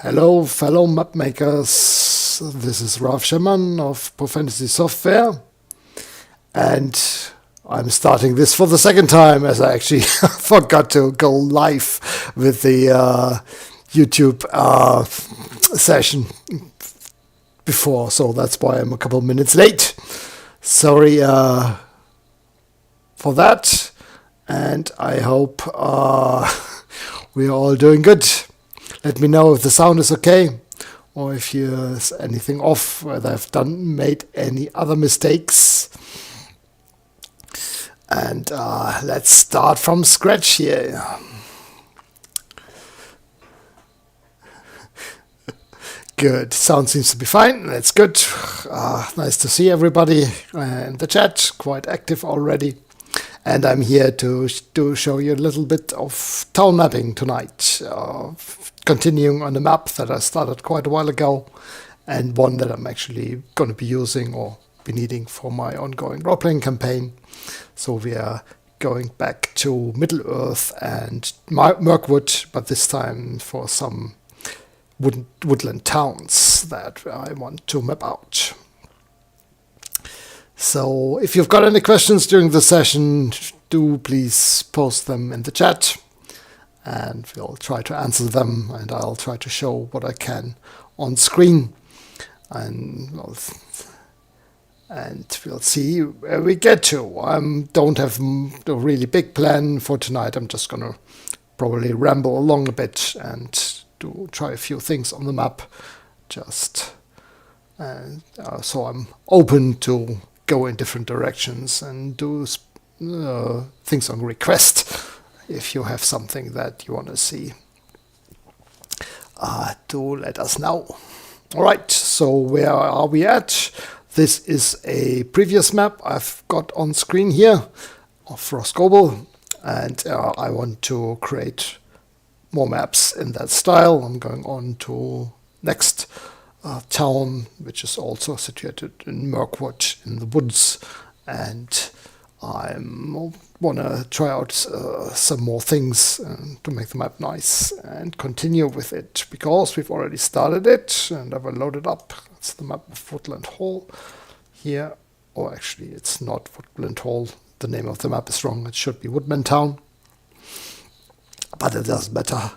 Hello, fellow map makers. This is Ralf Schemmann of Pro Fantasy Software, and I'm starting this for the second time, as I actually forgot to go live with the YouTube session before, so that's why I'm a couple of minutes late. Sorry for that, and I hope we are all doing good. Let me know if the sound is okay, or if there's anything off, whether I've made any other mistakes. And let's start from scratch here. Good, sound seems to be fine, that's good. Nice to see everybody in the chat, quite active already. And I'm here to show you a little bit of town mapping tonight. Continuing on the map that I started quite a while ago, and one that I'm actually going to be using or be needing for my ongoing role-playing campaign. So we are going back to Middle-earth and Mirkwood, but this time for some woodland towns that I want to map out. So if you've got any questions during the session, do please post them in the chat, and we'll try to answer them, and I'll try to show what I can on screen, and we'll see where we get to. I don't have a really big plan for tonight. I'm just gonna probably ramble along a bit and try a few things on the map, so I'm open to go in different directions and do things on request. If you have something that you want to see, do let us know. All right, so where are we at? This is a previous map I've got on screen here of Roscoble, and I want to create more maps in that style. I'm going on to next town, which is also situated in Mirkwood in the woods, and I want to try out some more things to make the map nice and continue with it, because we've already started it and I've loaded up. It's the map of Woodland Hall here, or actually it's not Woodland Hall, the name of the map is wrong, it should be Woodman Town, but it doesn't matter.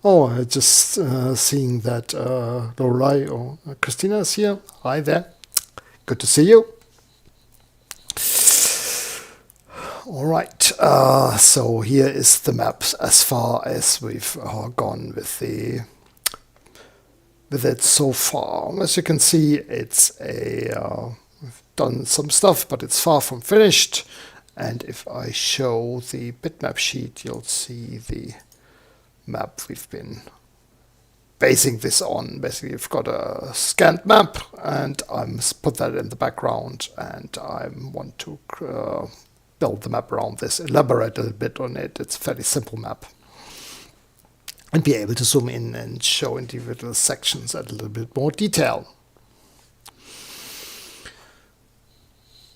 Oh, I just seeing that Lorelei or Christina is here. Hi there, good to see you. All right, so here is the map as far as we've gone with it so far. As you can see, it's we've done some stuff, but it's far from finished. And if I show the bitmap sheet, you'll see the map we've been basing this on. Basically, we've got a scanned map, and I'm put that in the background, and I want to build the map around this, elaborate a little bit on it. It's a fairly simple map, and be able to zoom in and show individual sections at a little bit more detail.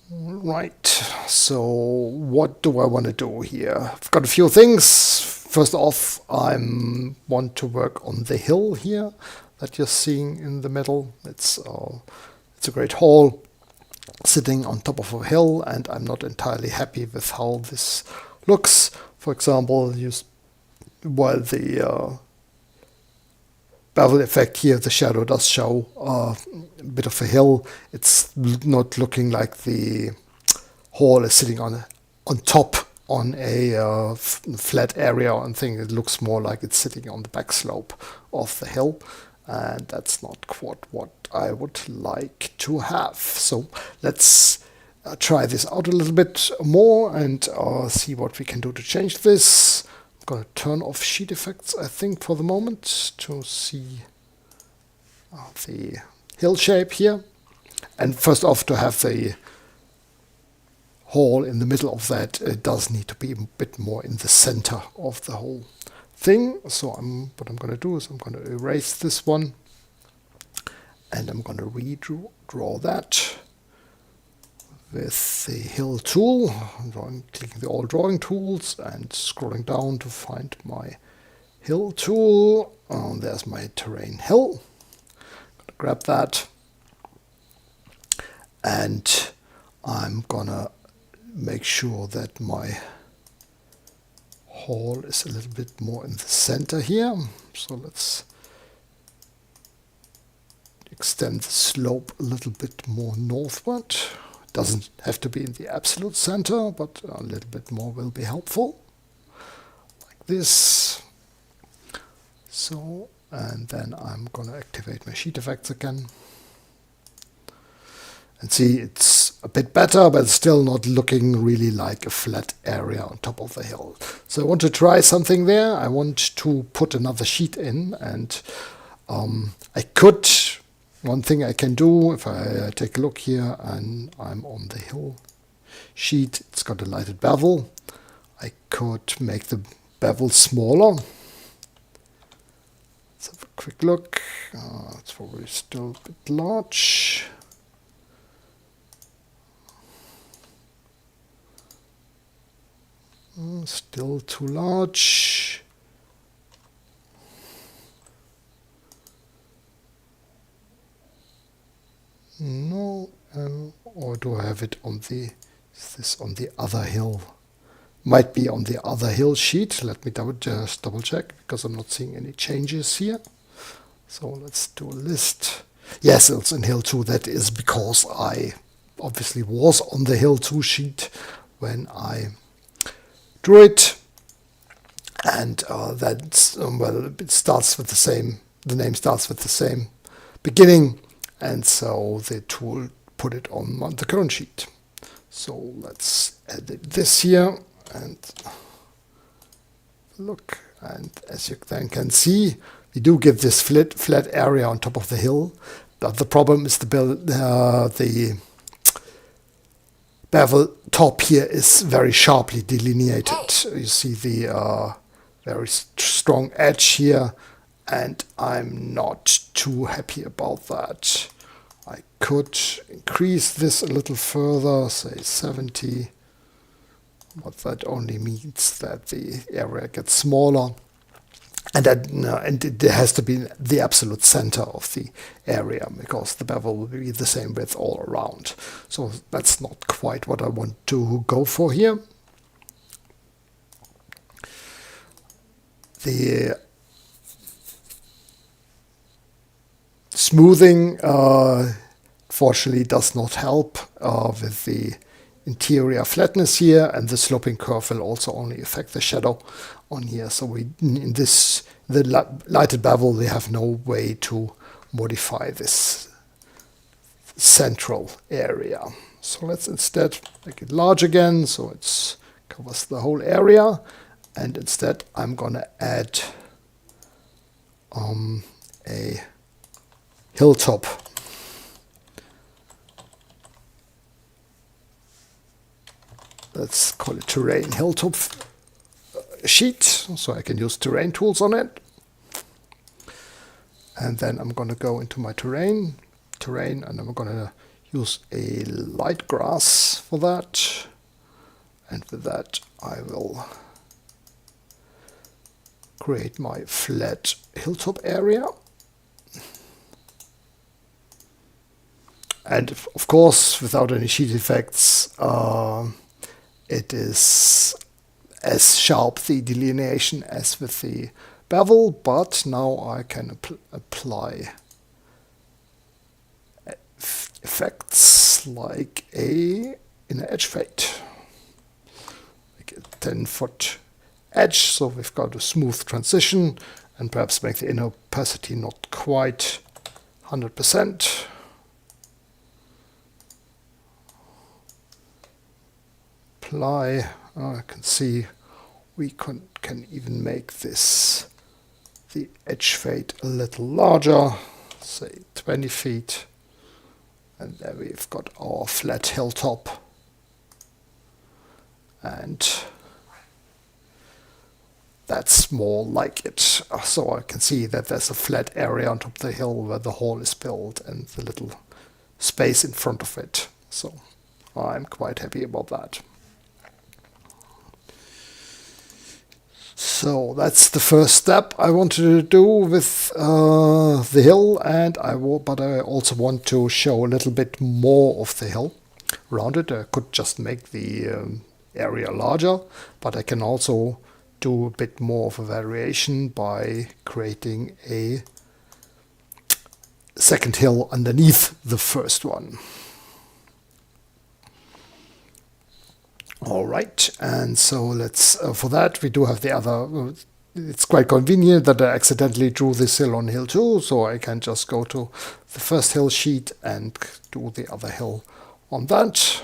Right, so what do I want to do here? I've got a few things. First off, I want to work on the hill here that you're seeing in the middle. It's a great hall sitting on top of a hill, and I'm not entirely happy with how this looks. For example, while the bevel effect here, the shadow does show a bit of a hill, it's not looking like the hall is sitting on top on a flat area and thing. It looks more like it's sitting on the back slope of the hill, and that's not quite what I would like to have. So let's try this out a little bit more and see what we can do to change this. I'm going to turn off sheet effects, I think, for the moment, to see the hill shape here. And first off, to have the hall in the middle of that, it does need to be a bit more in the center of the whole thing. So what I'm going to do is I'm going to erase this one, and I'm going to redraw that with the hill tool. I'm clicking the all drawing tools and scrolling down to find my hill tool. There's my terrain hill. Gonna grab that. And I'm gonna make sure that my hall is a little bit more in the center here. So let's extend the slope a little bit more northward. Doesn't have to be in the absolute center, but a little bit more will be helpful. Like this. So, and then I'm gonna activate my sheet effects again. And see, it's a bit better, but it's still not looking really like a flat area on top of the hill. So I want to try something there. I want to put another sheet in, and one thing I can do, if I take a look here and I'm on the hill sheet, it's got a lighted bevel. I could make the bevel smaller. Let's have a quick look. It's probably still a bit large. Still too large. No, or do I have it on the, is this on the other hill? Might be on the other hill sheet. Let me just double check, because I'm not seeing any changes here. So let's do a list. Yes, it's in hill 2. That is because I obviously was on the hill 2 sheet when I drew it. And that's, well, it starts with the same, the name starts with the same beginning. And so the tool put it on the current sheet. So let's edit this here and look. And as you then can see, we do give this flat area on top of the hill. But the problem is the bevel top here is very sharply delineated. You see the very strong edge here, and I'm not too happy about that. I could increase this a little further, say 70, but that only means that the area gets smaller, and it has to be the absolute center of the area, because the bevel will be the same width all around. So that's not quite what I want to go for here. The smoothing fortunately does not help with the interior flatness here, and the sloping curve will also only affect the shadow on here. So the lighted bevel, we have no way to modify this central area. So let's instead make it large again, so it covers the whole area. And instead I'm gonna add a hilltop. Let's call it terrain hilltop sheet, so I can use terrain tools on it. And then I'm going to go into my terrain, and I'm going to use a light grass for that. And with that, I will create my flat hilltop area. And of course, without any sheet effects, it is as sharp the delineation as with the bevel, but now I can apply effects like in an edge fade, like a 10-foot edge, so we've got a smooth transition, and perhaps make the inner opacity not quite 100%. Apply. I can see we can even make the edge fade a little larger, say 20 feet, and there we've got our flat hilltop. And that's more like it. So I can see that there's a flat area on top of the hill where the hall is built and the little space in front of it. So I'm quite happy about that. So that's the first step I wanted to do with the hill, and but I also want to show a little bit more of the hill around it. I could just make the area larger, but I can also do a bit more of a variation by creating a second hill underneath the first one. All right, and so let's, for that we do have the other, it's quite convenient that I accidentally drew this hill on hill 2, so I can just go to the first hill sheet and do the other hill on that.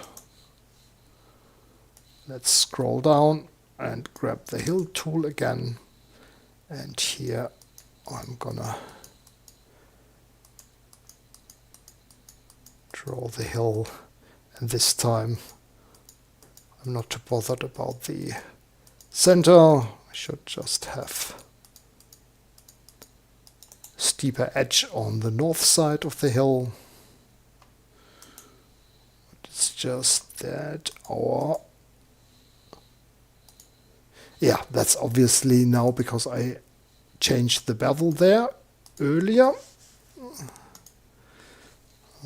Let's scroll down and grab the hill tool again, and here I'm gonna draw the hill, and this time I'm not too bothered about the center. I should just have steeper edge on the north side of the hill. It's just that yeah, that's obviously now because I changed the bevel there earlier.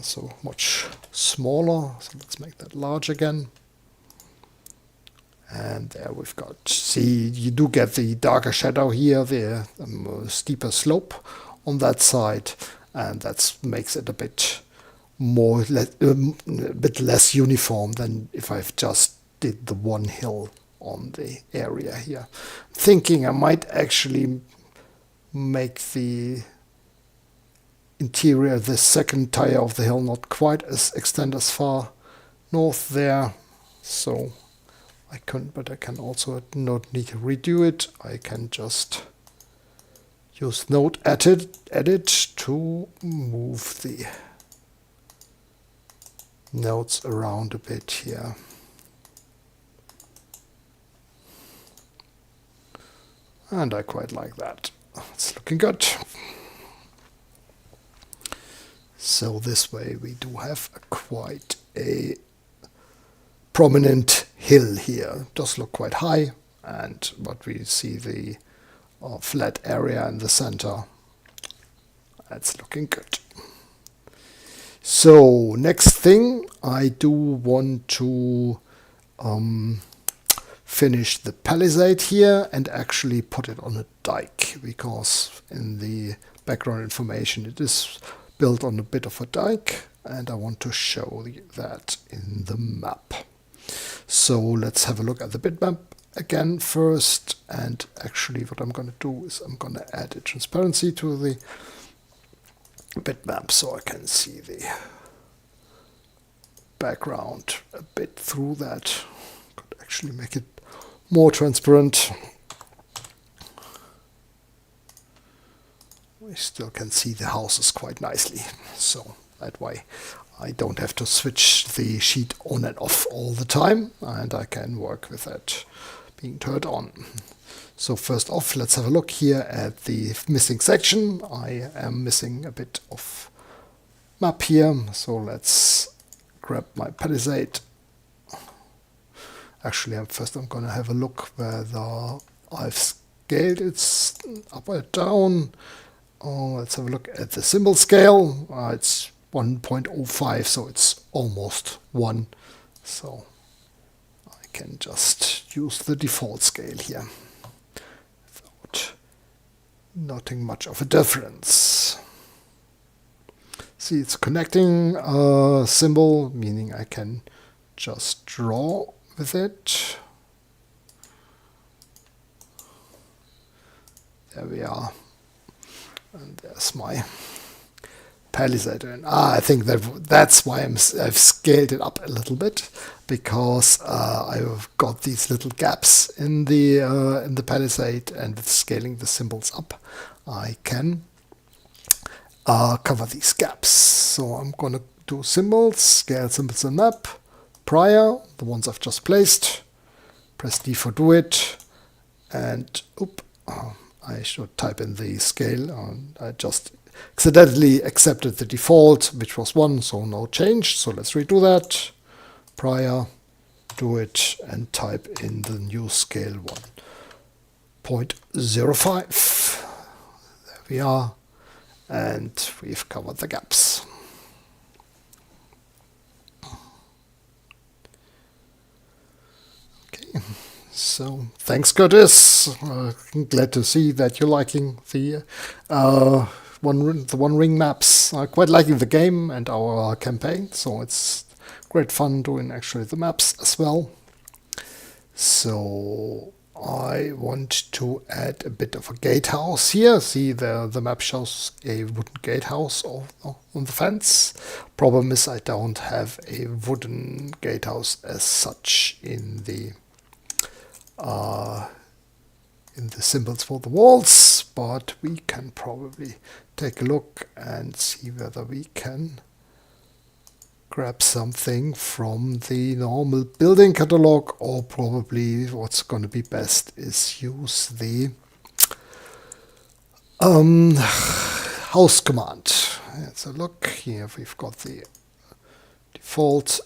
So much smaller. So let's make that large again. And there we've got, see, you do get the darker shadow here, the steeper slope on that side, and that makes it a bit more, a bit less uniform than if I've just did the one hill on the area here. Thinking I might actually make the interior, the second tire of the hill, not quite extend as far north there, so I couldn't, but I can also not need to redo it. I can just use Node Edit to move the nodes around a bit here. And I quite like that. It's looking good. So this way we do have quite a prominent hill here. It does look quite high, but we see the flat area in the center. That's looking good. So next thing, I do want to finish the palisade here and actually put it on a dike, because in the background information it is built on a bit of a dike, and I want to show that in the map. So let's have a look at the bitmap again first, and actually what I'm going to do is I'm going to add a transparency to the bitmap so I can see the background a bit through that. Could actually make it more transparent. We still can see the houses quite nicely, so that way I don't have to switch the sheet on and off all the time, and I can work with that being turned on. So first off, let's have a look here at the missing section. I am missing a bit of map here, so let's grab my palisade. Actually, first I'm going to have a look whether I've scaled it up or down. Let's have a look at the symbol scale. It's 1.05, so it's almost 1. So I can just use the default scale here without noting much of a difference. See, it's a connecting symbol, meaning I can just draw with it. There we are. And there's my palisade. And I think that's why I've scaled it up a little bit, because I've got these little gaps in the palisade, and with scaling the symbols up, I can cover these gaps. So I'm going to do symbols, scale symbols and map, prior, the ones I've just placed, press D for do it, and I should type in the scale. I just accidentally accepted the default, which was 1, so no change. So let's redo that. Prior, do it, and type in the new scale 0.05. There we are, and we've covered the gaps. Okay, so thanks, Curtis. Glad to see that you're liking the one ring maps. I'm quite liking the game and our campaign, so it's great fun doing actually the maps as well. So I want to add a bit of a gatehouse here. See, the map shows a wooden gatehouse on the fence. Problem is I don't have a wooden gatehouse as such in the symbols for the walls, but we can probably take a look and see whether we can grab something from the normal building catalog, or probably what's going to be best is use the house command. Let's have a look here. We've got the default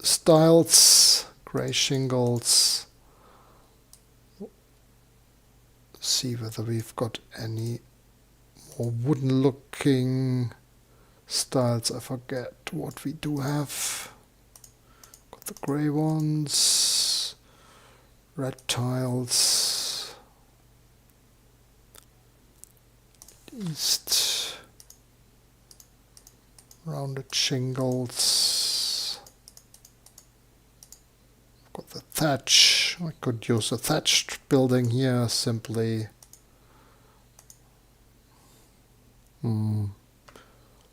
styles, gray shingles. See whether we've got any more wooden looking styles. I forget what we do have. Got the grey ones, red tiles, east, rounded shingles. Got the thatch. I could use a thatched building here simply.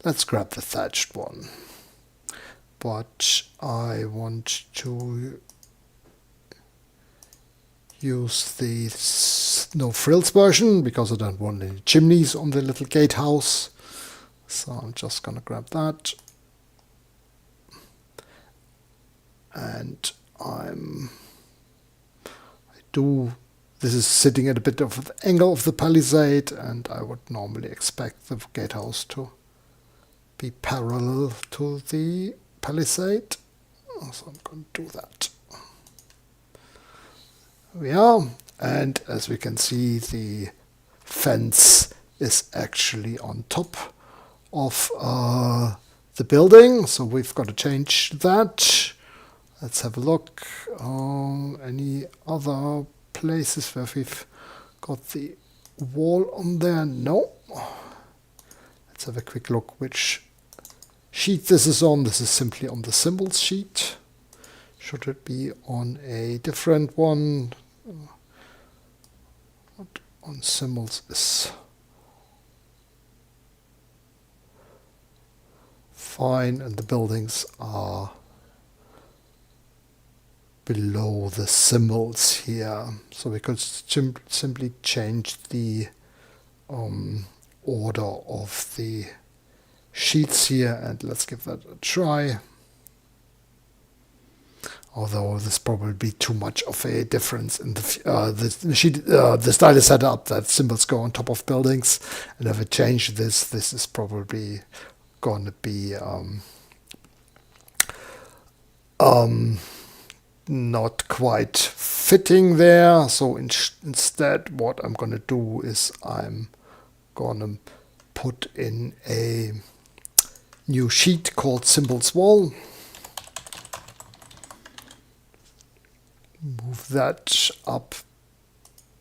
Let's grab the thatched one. But I want to use the no frills version because I don't want any chimneys on the little gatehouse. So I'm just gonna grab that. And this is sitting at a bit of the angle of the palisade, and I would normally expect the gatehouse to be parallel to the palisade. So I'm going to do that. There we are. And as we can see, the fence is actually on top of the building. So we've got to change that. Let's have a look. Any other places where we've got the wall on there? No. Let's have a quick look which sheet this is on. This is simply on the symbols sheet. Should it be on a different one? What on symbols is fine, and the buildings are below the symbols here. So we could simply change the order of the sheets here, and let's give that a try. Although this probably be too much of a difference in the sheet. The style is set up that symbols go on top of buildings, and if I change this, this is probably going to be not quite fitting there. So instead what I'm going to do is I'm going to put in a new sheet called symbols wall. Move that up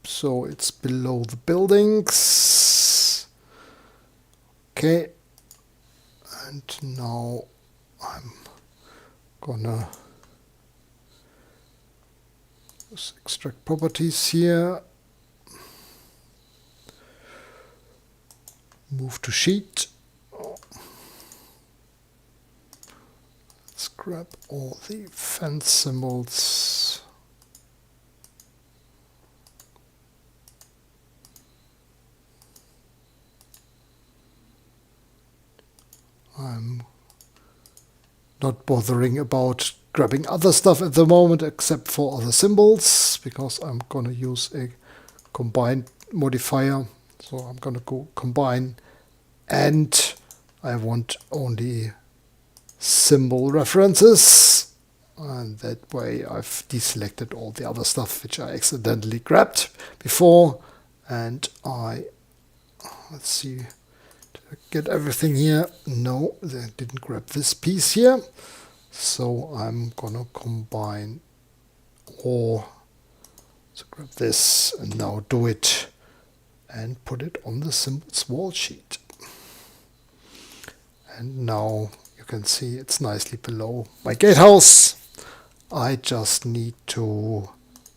so it's below the buildings. Okay, and now I'm gonna extract properties here, move to sheet. Let's grab all the fence symbols. I'm not bothering about grabbing other stuff at the moment except for other symbols, because I'm going to use a combine modifier. So I'm going to go combine, and I want only symbol references, and that way I've deselected all the other stuff which I accidentally grabbed before. and let's see, did I get everything here? No, I didn't grab this piece here. So I'm gonna combine or so grab this and now do it and put it on the symbols wall sheet. And now you can see it's nicely below my gatehouse. I just need to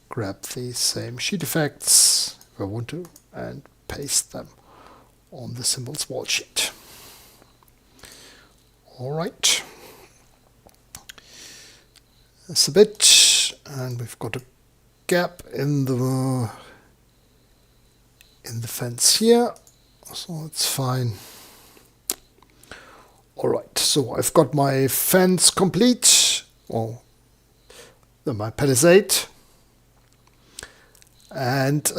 grab the same sheet effects if I want to and paste them on the symbols wall sheet. Alright. That's a bit, and we've got a gap in the fence here, so it's fine. Alright, so I've got my fence complete, or my palisade, and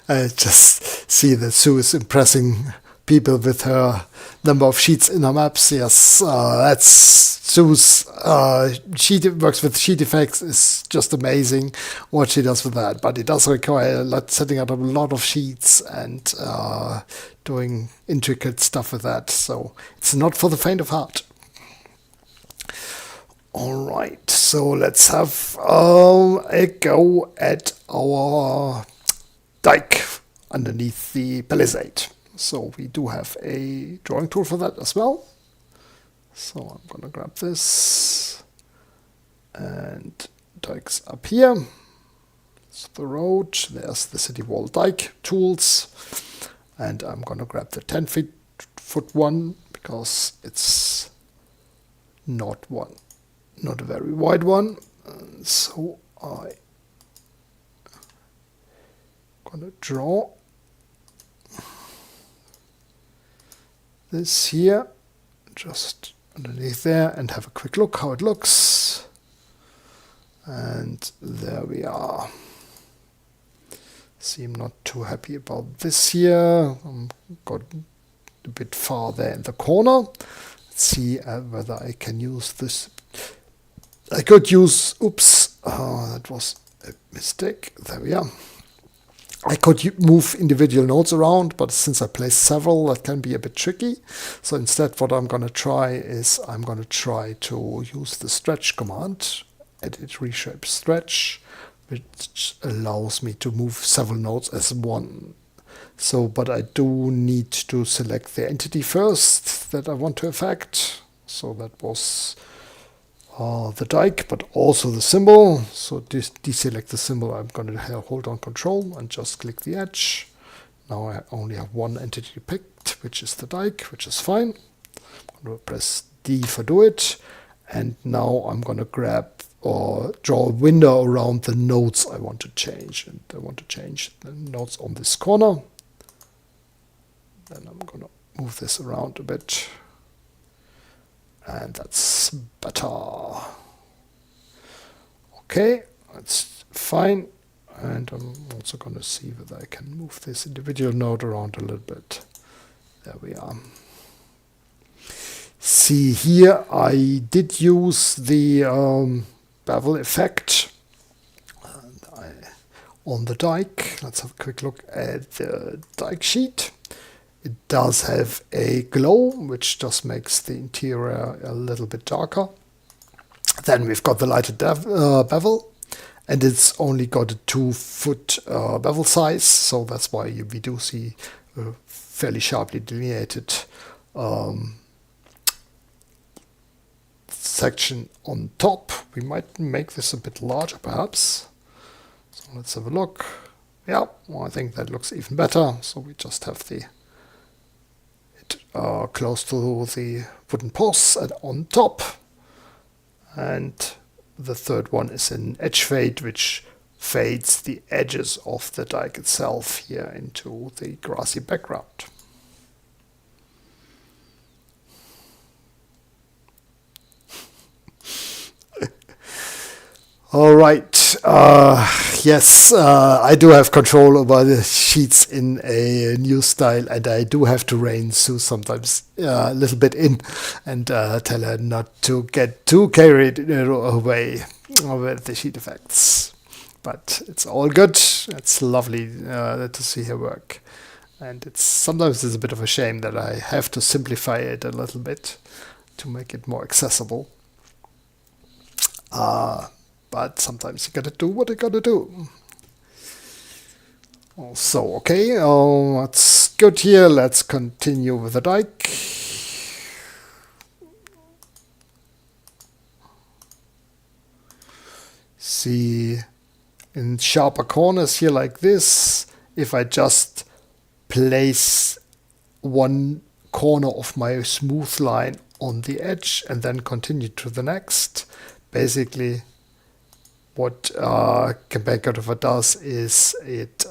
I just see that Sue is impressing people with her number of sheets in her maps. Yes, that's Sue's. She works with sheet effects. It's just amazing what she does with that. But it does require a lot, setting up a lot of sheets and doing intricate stuff with that. So it's not for the faint of heart. All right, so let's have a go at our dike underneath the palisade. So we do have a drawing tool for that as well. So I'm going to grab this, and dikes up here. It's the road. There's the city wall dike tools, and I'm going to grab the 10-foot one because it's not a very wide one. And so I'm going to draw this here, just underneath there, and have a quick look how it looks. And there we are. See, I'm not too happy about this here. Got a bit far there in the corner. Let's see whether I can use this. I could use, oops, that was a mistake. There we are. I could move individual nodes around, but since I placed several, that can be a bit tricky. So instead, what I'm going to try is I'm going to try to use the stretch command, edit reshape stretch, which allows me to move several nodes as one. So, but I do need to select the entity first that I want to affect. So that was the dike, but also the symbol. So deselect the symbol. I'm going to hold on Control and just click the edge. Now I only have one entity picked, which is the dike, which is fine. I'm going to press D for do it. And now I'm going to grab or draw a window around the nodes I want to change. And I want to change the nodes on this corner. Then I'm going to move this around a bit. And that's better. Okay, that's fine. And I'm also going to see whether I can move this individual node around a little bit. There we are. See here, I did use the bevel effect on the dike. Let's have a quick look at the dike sheet. It does have a glow, which just makes the interior a little bit darker. Then we've got the lighted bevel, and it's only got a 2-foot bevel size, so that's why we do see a fairly sharply delineated section on top. We might make this a bit larger, perhaps. So let's have a look. Yeah, well, I think that looks even better. So we just have the close to the wooden posts and on top. And the third one is an edge fade, which fades the edges of the dike itself here into the grassy background. All right. Yes, I do have control over the sheets in a new style, and I do have to rein Sue sometimes a little bit in and tell her not to get too carried away with the sheet effects. but it's all good. It's lovely to see her work. And sometimes it's a bit of a shame that I have to simplify it a little bit to make it more accessible. But sometimes you gotta do what you gotta do. So, okay, that's good here. Let's continue with the dike. See, in sharper corners here like this, if I just place one corner of my smooth line on the edge and then continue to the next, basically what Campaign Cutover does is it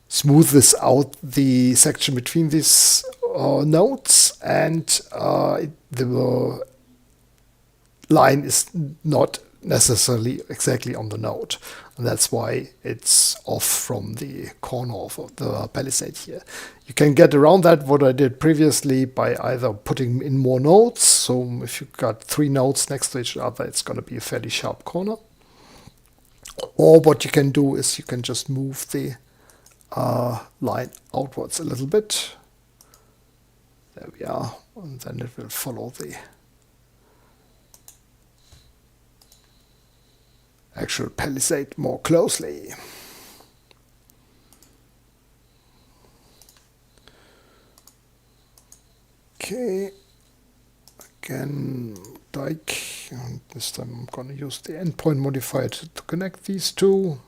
smoothes out the section between these nodes, and the line is not necessarily exactly on the node, and that's why it's off from the corner of the palisade here. You can get around that, what I did previously, by either putting in more nodes. So if you've got 3 nodes next to each other, it's going to be a fairly sharp corner. Or what you can do is you can just move the line outwards a little bit. There we are, and then it will follow the actual palisade more closely. Okay, again dike, and this time I'm going to use the endpoint modifier to connect these two.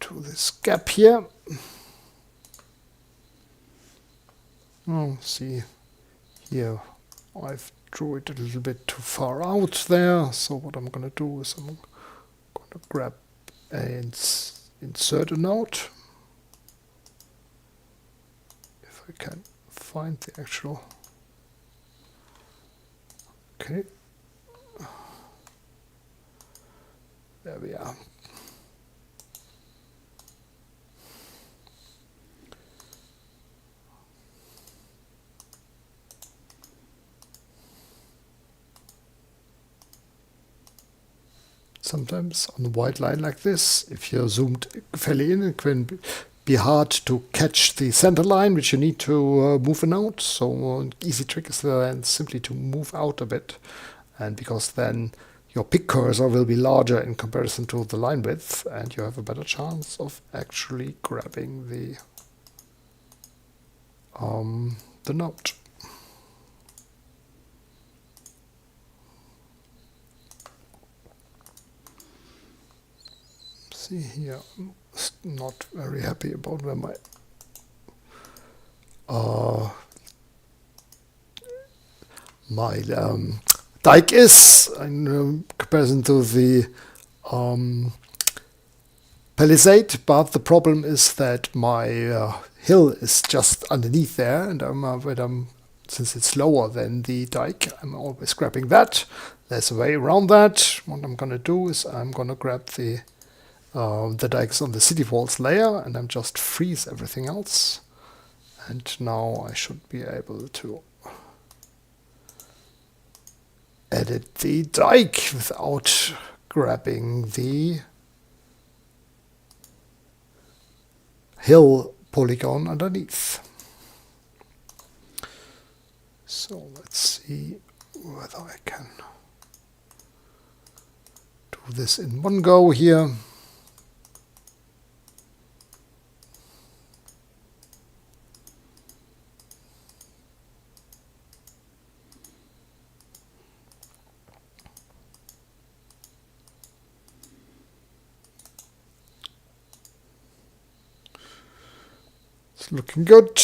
To this gap here. Oh, see here, I've drew it a little bit too far out there. So what I'm going to do is I'm going to grab and insert a node. If I can find the actual. Okay. There we are. Sometimes on a wide line like this, if you're zoomed fairly in, it can be hard to catch the center line, which you need to move a node. So an easy trick is then simply to move out a bit, and because then your pick cursor will be larger in comparison to the line width, and you have a better chance of actually grabbing the node. See here, I'm not very happy about where my dike is in comparison to the palisade, but the problem is that my hill is just underneath there, and since it's lower than the dike, I'm always grabbing that. There's a way around that. What I'm going to do is I'm going to grab the dikes on the city walls layer, and I'm just freeze everything else. And now I should be able to edit the dike without grabbing the hill polygon underneath. So let's see whether I can do this in one go here. Looking good,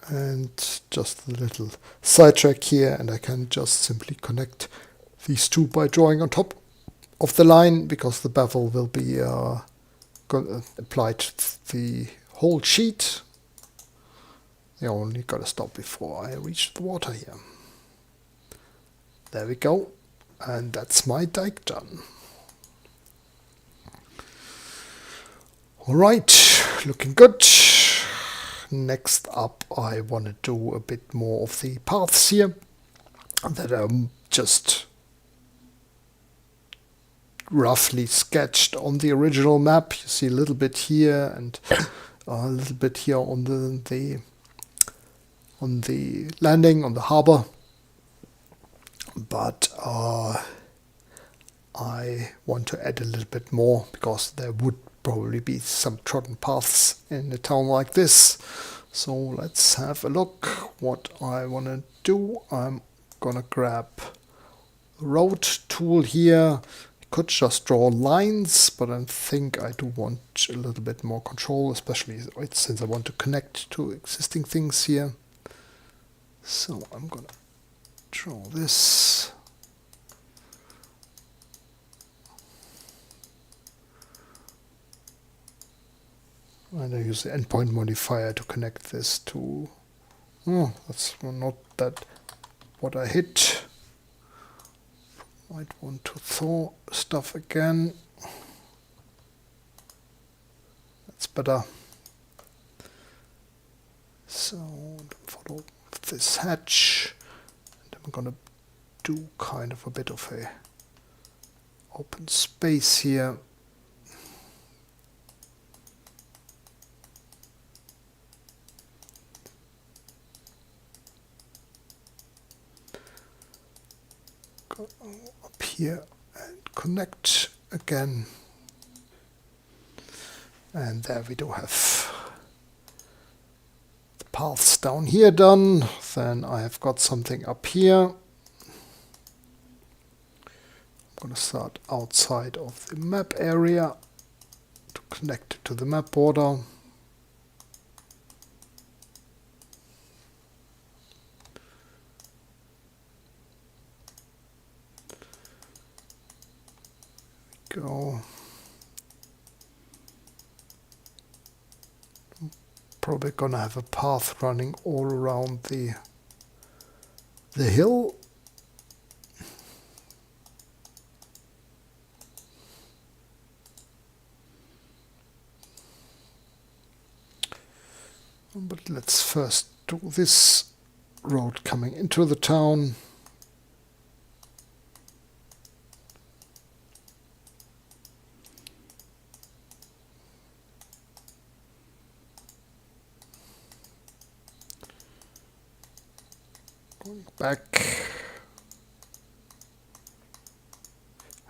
and just a little sidetrack here, and I can just simply connect these two by drawing on top of the line, because the bevel will be applied to the whole sheet. I only got to stop before I reach the water here. There we go, and that's my dike done. Alright, looking good. Next up, I want to do a bit more of the paths here that are just roughly sketched on the original map. You see a little bit here and a little bit here on the landing, on the harbor. But I want to add a little bit more because there would probably be some trodden paths in a town like this. So let's have a look what I want to do. I'm gonna grab the road tool here. I could just draw lines, but I think I do want a little bit more control, especially since I want to connect to existing things here. So I'm gonna draw this. And I use the endpoint modifier to connect this to... Oh, that's not that what I hit. Might want to thaw stuff again. That's better. So follow this hatch. And I'm gonna do kind of a bit of a open space here. Up here and connect again, and there we do have the paths down here done. Then I have got something up here. I'm going to start outside of the map area to connect it to the map border. Go. I'm probably gonna have a path running all around the hill. But let's first do this road coming into the town. Going back.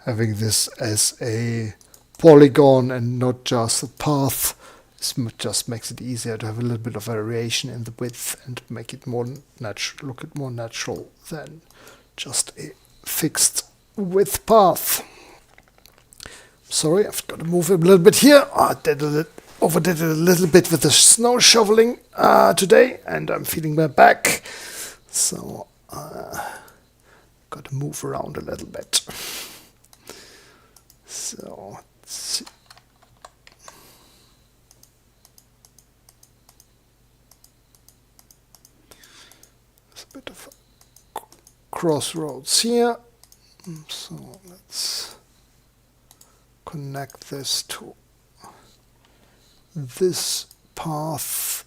Having this as a polygon and not just a path. This just makes it easier to have a little bit of variation in the width and make it more natural, look it more natural than just a fixed width path. Sorry, I've got to move a little bit here. I overdid it a little bit with the snow shoveling today, and I'm feeling my back, so got to move around a little bit. So let's see. Bit of crossroads here, so let's connect this to this path.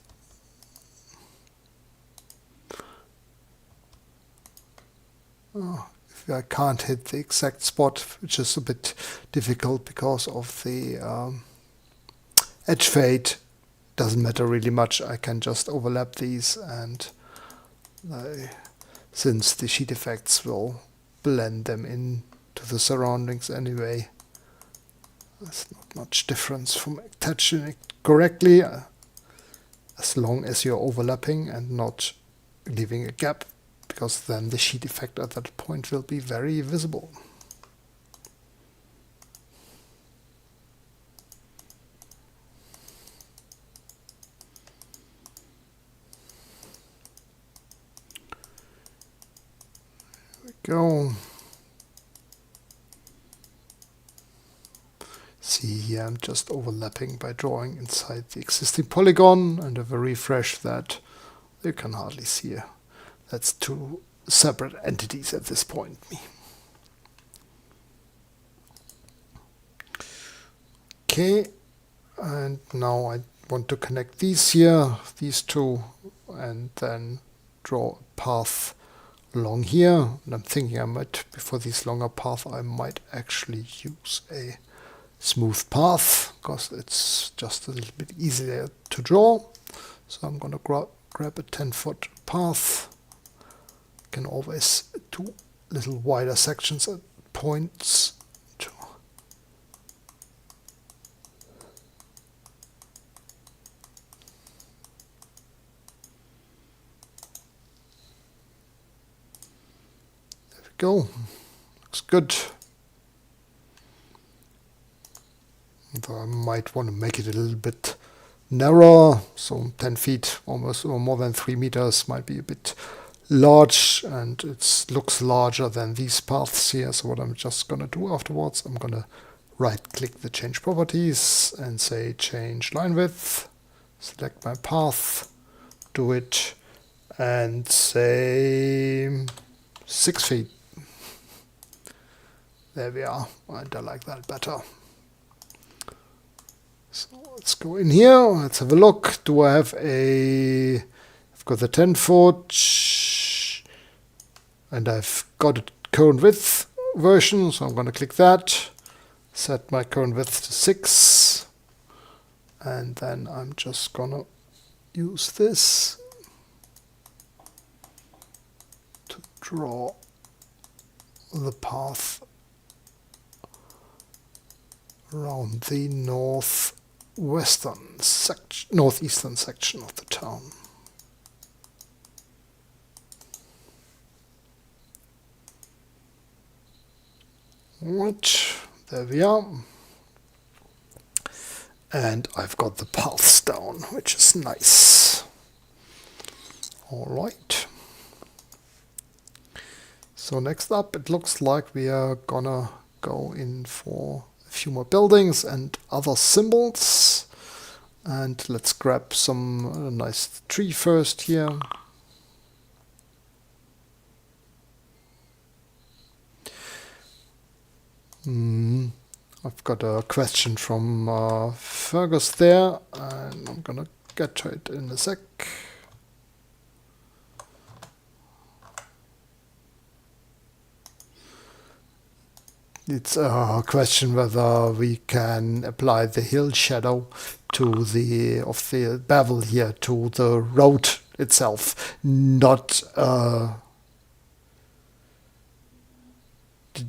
If I can't hit the exact spot, which is a bit difficult because of the edge fade, doesn't matter really much. I can just overlap these, and since the sheet effects will blend them into the surroundings anyway, there's not much difference from attaching it correctly, as long as you're overlapping and not leaving a gap, because then the sheet effect at that point will be very visible. Go. See here, I'm just overlapping by drawing inside the existing polygon, and if I refresh that, you can hardly see it. That's two separate entities at this point. Okay, And now I want to connect these here, these two, and then draw a path along here. And I'm thinking I might, before this longer path, I might actually use a smooth path, because it's just a little bit easier to draw. So I'm going to grab a 10-foot path. Can always do little wider sections at points. There we go. Looks good. Though I might want to make it a little bit narrower, so 10 feet almost, or more than 3 meters might be a bit large, and it looks larger than these paths here. So what I'm just going to do afterwards, I'm going to right click the change properties and say change line width, select my path, do it, and say 6 feet. There we are, and I like that better. So let's go in here, let's have a look. Do I have I've got the 10-foot, and I've got a current width version, so I'm going to click that, set my current width to 6, and then I'm just going to use this to draw the path around the northeastern section of the town. Right, there we are. And I've got the paths down, which is nice. All right. So next up, it looks like we are gonna go in for a few more buildings and other symbols. And let's grab some nice tree first here. I've got a question from Fergus there, and I'm gonna get to it in a sec. It's a question whether we can apply the hill shadow to the bevel here to the road itself, not.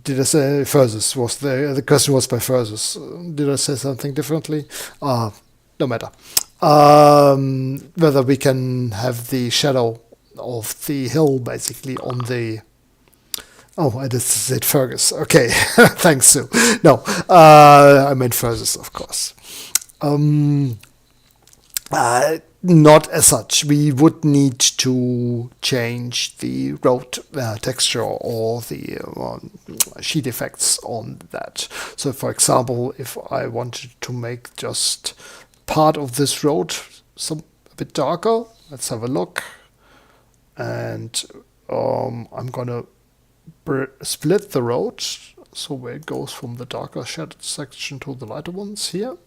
Did I say Fergus was the question was by Fergus? Did I say something differently? No matter. Whether we can have the shadow of the hill basically on the. Oh, I just said Fergus. Okay, thanks, Sue. No, I meant Fergus, of course. Not as such. We would need to change the road texture or the sheet effects on that. So, for example, if I wanted to make just part of this road a bit darker, let's have a look. And I'm gonna split the road so where it goes from the darker shaded section to the lighter ones here.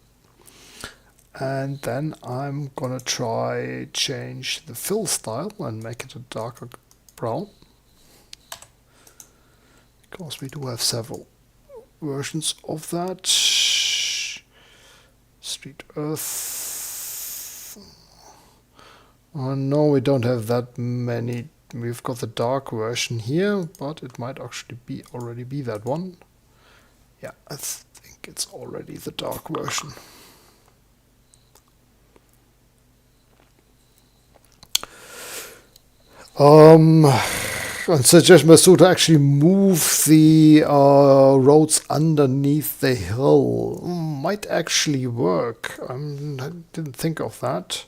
And then I'm gonna try change the fill style and make it a darker brown, because we do have several versions of that. Street Earth. No, we don't have that many. We've got the dark version here, but it might actually already be that one. Yeah, I think it's already the dark version. I suggest Masu to actually move the roads underneath the hill. Might actually work. I didn't think of that.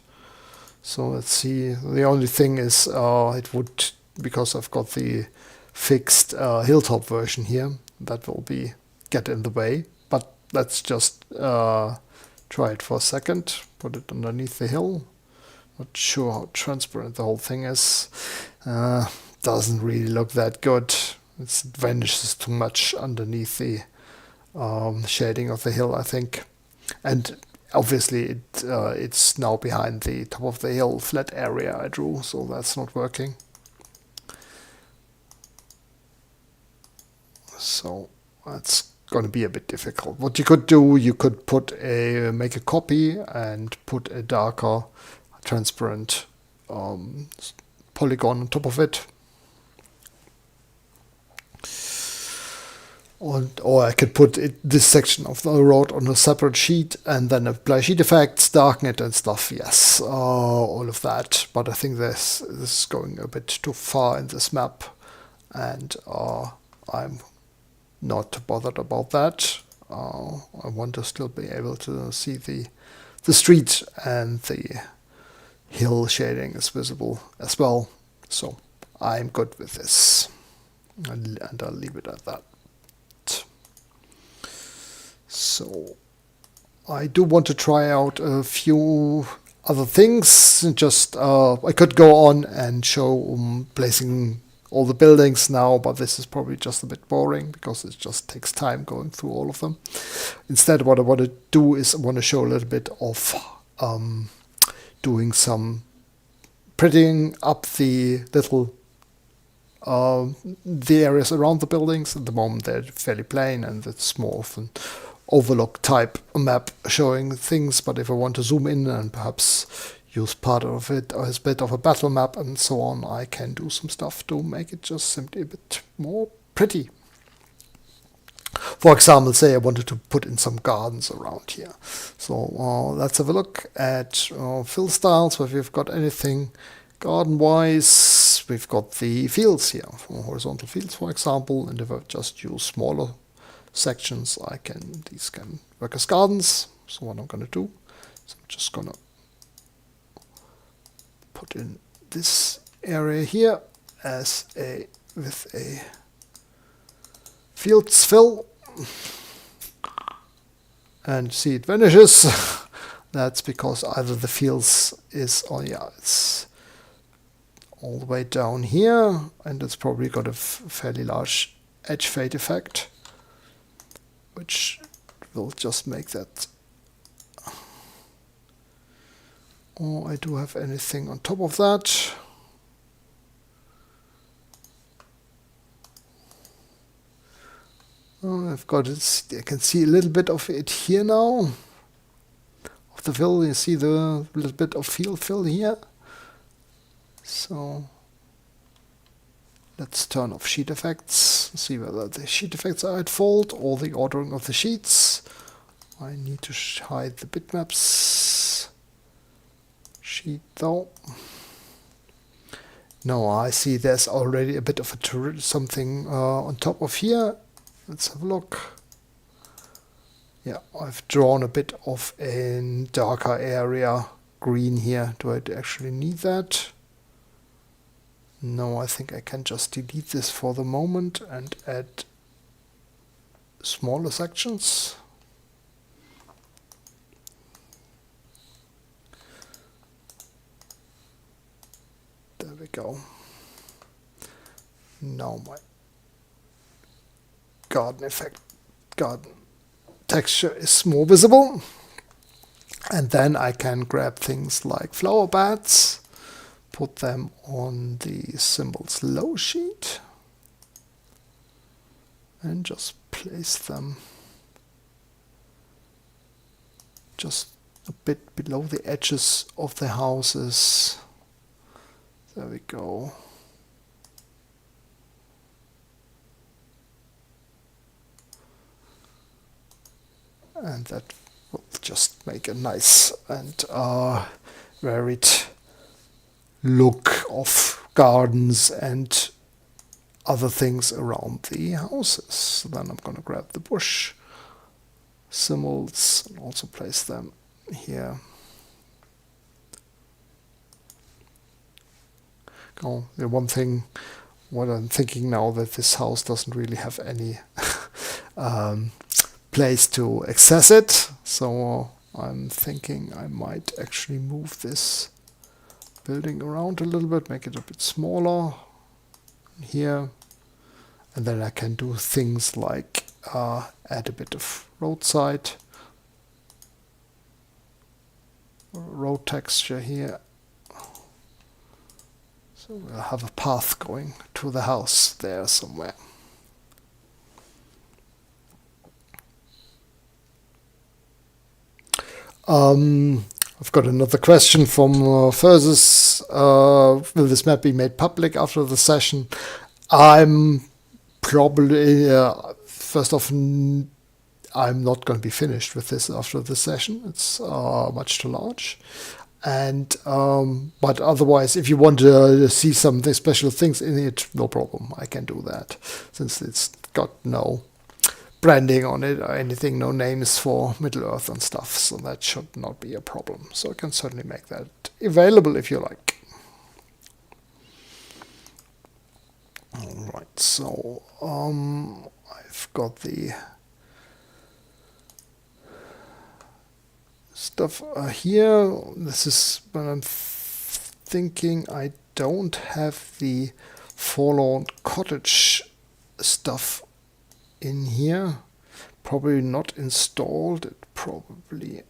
So let's see. The only thing is it would, because I've got the fixed hilltop version here, that will get in the way. But let's just try it for a second. Put it underneath the hill. Not sure how transparent the whole thing is. Doesn't really look that good. It vanishes too much underneath the shading of the hill, I think. And obviously it's now behind the top of the hill flat area I drew, so that's not working. So that's going to be a bit difficult. What you could do, you could make a copy and put a darker transparent polygon on top of it. Or I could put this section of the road on a separate sheet and then apply sheet effects, darken it and stuff. Yes, all of that. But I think this is going a bit too far in this map, and I'm not bothered about that. I want to still be able to see the street, and the hill shading is visible as well. So I'm good with this, and I'll leave it at that. So I do want to try out a few other things. Just I could go on and show placing all the buildings now, but this is probably just a bit boring because it just takes time going through all of them. Instead, what I want to do is I want to show a little bit of doing some prettying up the little the areas around the buildings. At the moment they're fairly plain and it's more of an overlook type map showing things, but if I want to zoom in and perhaps use part of it as a bit of a battle map and so on, I can do some stuff to make it just simply a bit more pretty. For example, say I wanted to put in some gardens around here. So let's have a look at fill styles. So if you've got anything garden-wise, we've got the fields here, horizontal fields, for example, and if I just use smaller sections, these can work as gardens. So what I'm going to do is I'm just going to put in this area here with a fields fill, and see it vanishes. That's because either the fields is it's all the way down here, and it's probably got a fairly large edge fade effect, which will just make that. Or I do have anything on top of that. I've got it. I can see a little bit of it here now. Of the fill, you see the little bit of field fill here. So let's turn off sheet effects. See whether the sheet effects are at fault or the ordering of the sheets. I need to hide the bitmaps sheet though. No, I see there's already a bit of something on top of here. Let's have a look. Yeah, I've drawn a bit of a darker area green here. Do I actually need that? No, I think I can just delete this for the moment and add smaller sections. There we go. Now my garden texture is more visible. And then I can grab things like flower beds, put them on the symbols low sheet, and just place them just a bit below the edges of the houses. There we go. And that will just make a nice and varied look of gardens and other things around the houses. So then I'm going to grab the bush symbols and also place them here. Oh, the one thing, what I'm thinking now, that this house doesn't really have any place to access it, so I'm thinking I might actually move this building around a little bit, make it a bit smaller here, and then I can do things like add a bit of roadside road texture here. So we'll have a path going to the house there somewhere. I've got another question from Versus. Will this map be made public after the session? I'm probably, first off, I'm not going to be finished with this after the session. It's much too large. And but otherwise, if you want to see some special things in it, no problem. I can do that, since it's got no branding on it or anything, no names for Middle-earth and stuff, so that should not be a problem. So I can certainly make that available if you like. Alright, so I've got the stuff here. This is when I'm thinking I don't have the Forlorn Cottage stuff in here. Probably not installed. It probably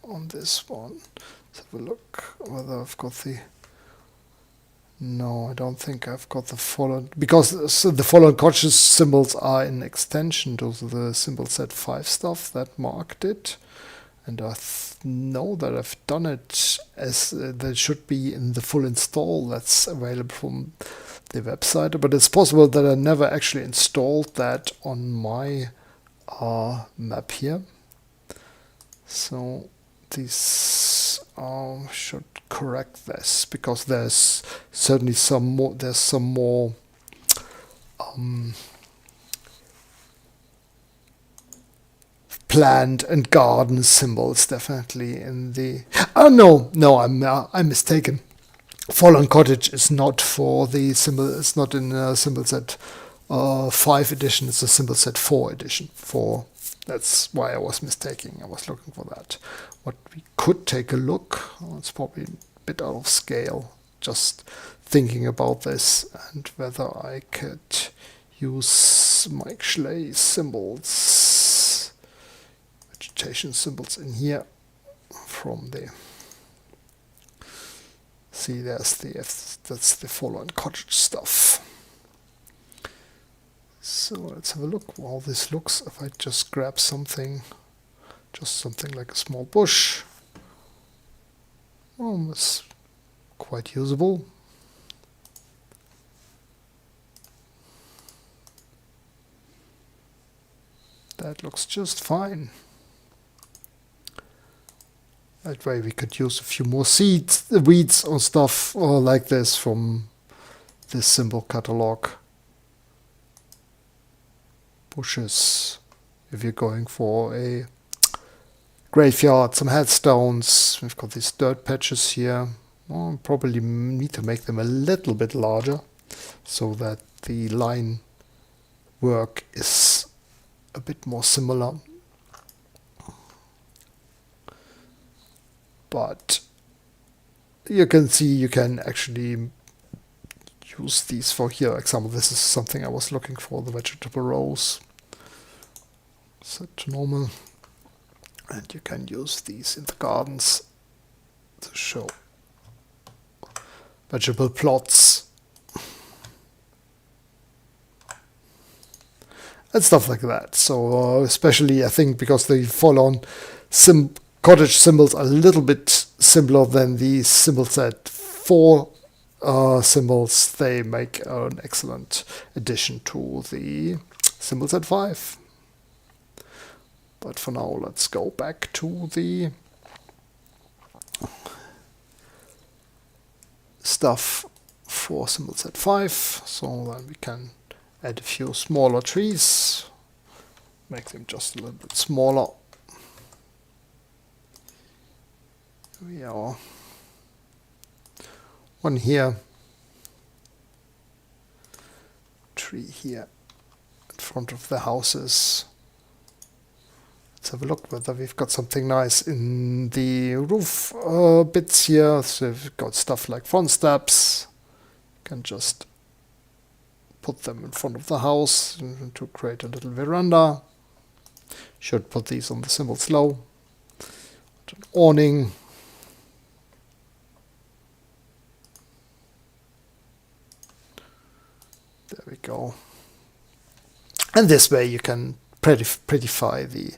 on this one. Let's have a look whether I've got the... No, I don't think I've got the Forlorn, because the Forlorn Cottage symbols are an extension to the symbol set 5 stuff that marked it. And I know that I've done it as that should be in the full install that's available from the website. But it's possible that I never actually installed that on my map here. So these should correct this, because there's certainly some more. There's some more. Plant and garden symbols definitely in the... Oh no, I'm mistaken. Fallen Cottage is not for the symbol. It's not in symbol set 5 edition. It's a symbol set 4 edition. 4. That's why I was mistaken. I was looking for that. What we could take a look. It's probably a bit out of scale. Just thinking about this and whether I could use Mike Schley symbols. Vegetation symbols in here from the... See, that's the Forlorn Cottage stuff. So let's have a look how this looks if I just grab something, just something like a small bush. Oh, it's quite usable. That looks just fine. That way we could use a few more weeds or stuff like this from this symbol catalog. Bushes, if you're going for a graveyard, some headstones. We've got these dirt patches here. Well, probably need to make them a little bit larger so that the line work is a bit more similar. But you can see you can actually use these for here. Example, this is something I was looking for, the vegetable rows. Set to normal. And you can use these in the gardens to show vegetable plots. And stuff like that. So especially I think because the Forlorn Cottage symbols are a little bit simpler than the symbol set 4 symbols, they make an excellent addition to the symbol set 5. But for now, let's go back to the stuff for symbol set 5. So then we can add a few smaller trees, make them just a little bit smaller. We are one here, tree here in front of the houses. Let's have a look whether we've got something nice in the roof bits here. So we've got stuff like front steps. Can just put them in front of the house to create a little veranda. Should put these on the symbols low. An awning. go. And this way you can prettify the...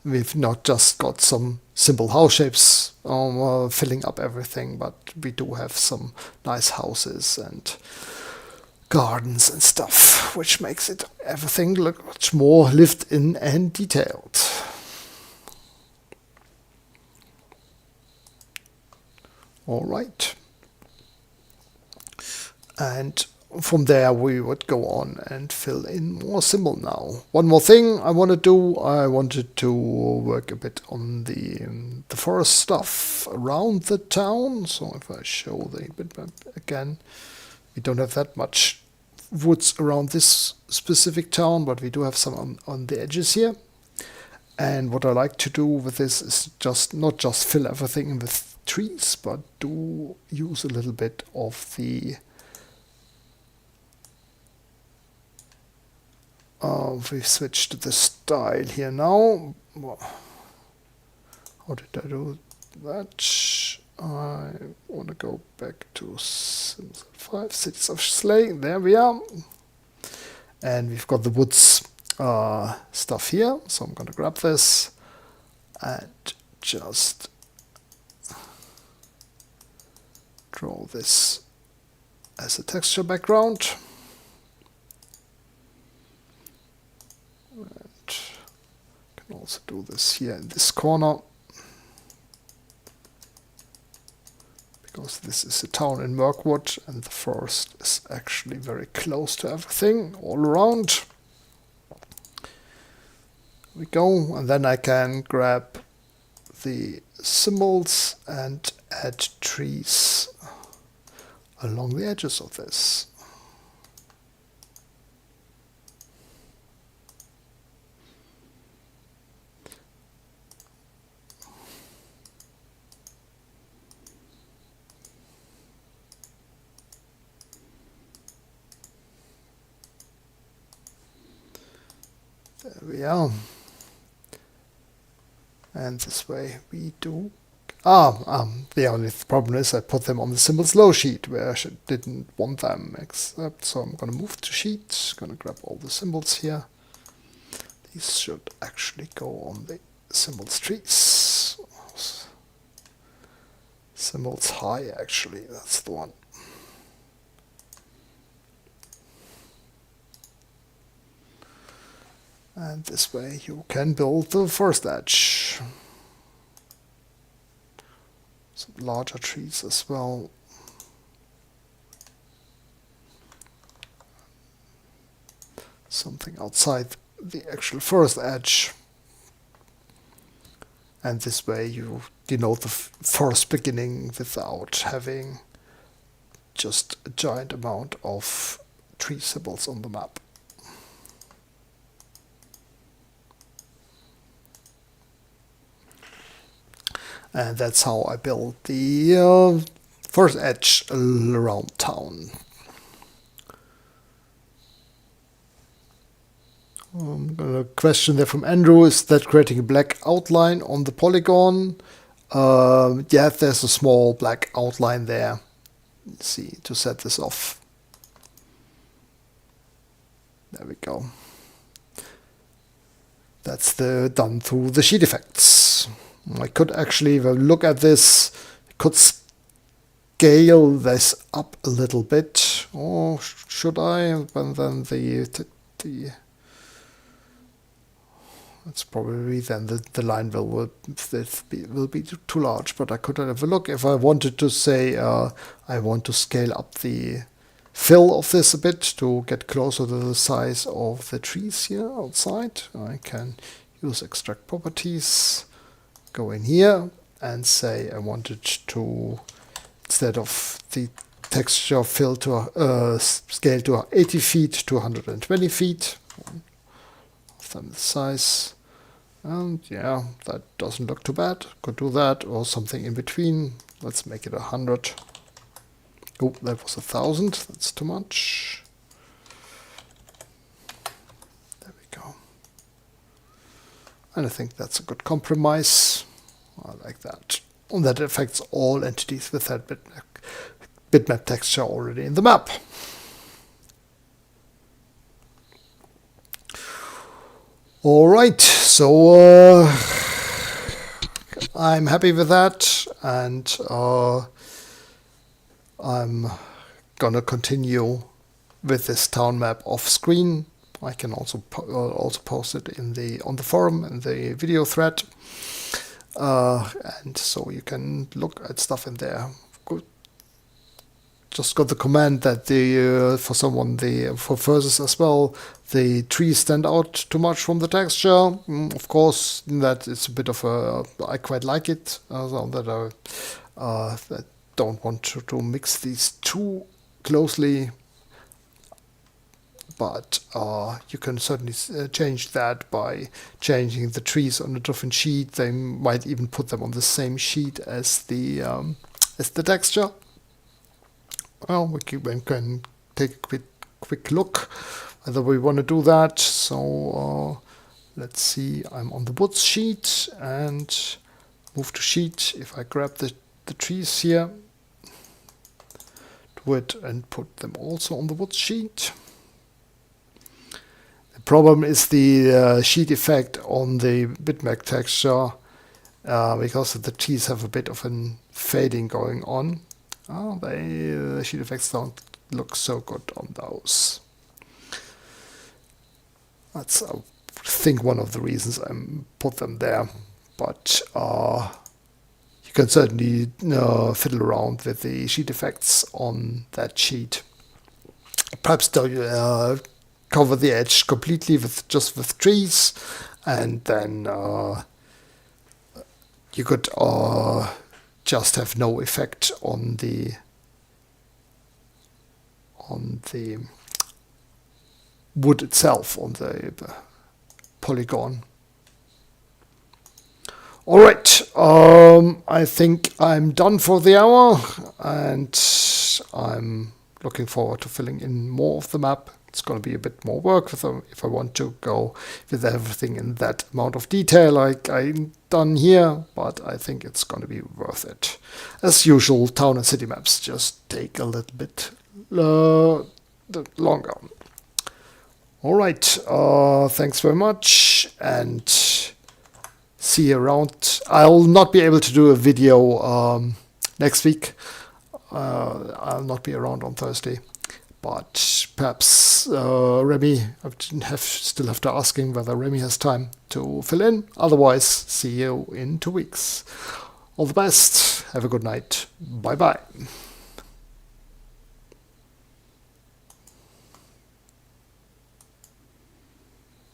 We've not just got some simple house shapes filling up everything, but we do have some nice houses and gardens and stuff, which makes it everything look much more lived in and detailed. All right. And from there we would go on and fill in more symbol now. One more thing I want to do, I wanted to work a bit on the forest stuff around the town. So if I show the bitmap again, we don't have that much woods around this specific town, but we do have some on the edges here. And what I like to do with this is not just fill everything in with trees, but do use a little bit of the we've switched to the style here now. How did I do that? I want to go back to Sims 5, Cities of Schley. There we are. And we've got the woods stuff here. So I'm going to grab this and just draw this as a texture background. Can also do this here in this corner, because this is a town in Mirkwood and the forest is actually very close to everything all around. We go, and then I can grab the symbols and add trees along the edges of this. There we are. And this way we do... the only problem is I put them on the symbols low sheet, where I didn't want them, except, so I'm going to move to sheet, going to grab all the symbols here. These should actually go on the symbols trees. Symbols high, actually, that's the one. And this way you can build the first edge. Some larger trees as well. Something outside the actual first edge. And this way you denote the first beginning without having just a giant amount of tree symbols on the map. And that's how I built the first edge around town. I'm got a question there from Andrew. Is that creating a black outline on the polygon? Yeah, there's a small black outline there. Let's see, to set this off. There we go. That's done through the sheet effects. I could actually, if I look at this, could scale this up a little bit. Or should I? And then that's probably then the line will be too large. But I could have a look if I wanted to say I want to scale up the fill of this a bit to get closer to the size of the trees here outside. I can use extract properties. Go in here and say I wanted to, instead of the texture fill to scale to 80 feet to 120 feet. Then the size, and yeah, that doesn't look too bad. Could do that or something in between. Let's make it 100. Oh, that was 1,000. That's too much. There we go. And I think that's a good compromise. I like that. And that affects all entities with that bitmap texture already in the map. All right, so I'm happy with that, and I'm gonna continue with this town map off screen. I can also also post it in on the forum in the video thread, and so you can look at stuff in there. Just got the command that for verses as well, the trees stand out too much from the texture. Of course, that it's a bit of I quite like it, so that I don't want to mix these too closely. But you can certainly change that by changing the trees on a different sheet. They might even put them on the same sheet as the texture. Well, we can take a quick look whether we want to do that. So let's see, I'm on the woods sheet and move to sheet. If I grab the trees here, do it and put them also on the woods sheet. The problem is the sheet effect on the bitmap texture, because the trees have a bit of a fading going on. The sheet effects don't look so good on those. That's, I think, one of the reasons I put them there. But you can certainly fiddle around with the sheet effects on that sheet. Perhaps cover the edge completely just with trees, and then you could just have no effect on the wood itself, on the polygon. All right, I think I'm done for the hour, and I'm looking forward to filling in more of the map. It's going to be a bit more work if I want to go with everything in that amount of detail like I've done here, but I think it's going to be worth it. As usual, town and city maps just take a little bit longer. All right, thanks very much, and see you around. I'll not be able to do a video next week. I'll not be around on Thursday. But perhaps Remy, I still have to ask him whether Remy has time to fill in. Otherwise, see you in 2 weeks. All the best. Have a good night. Bye-bye.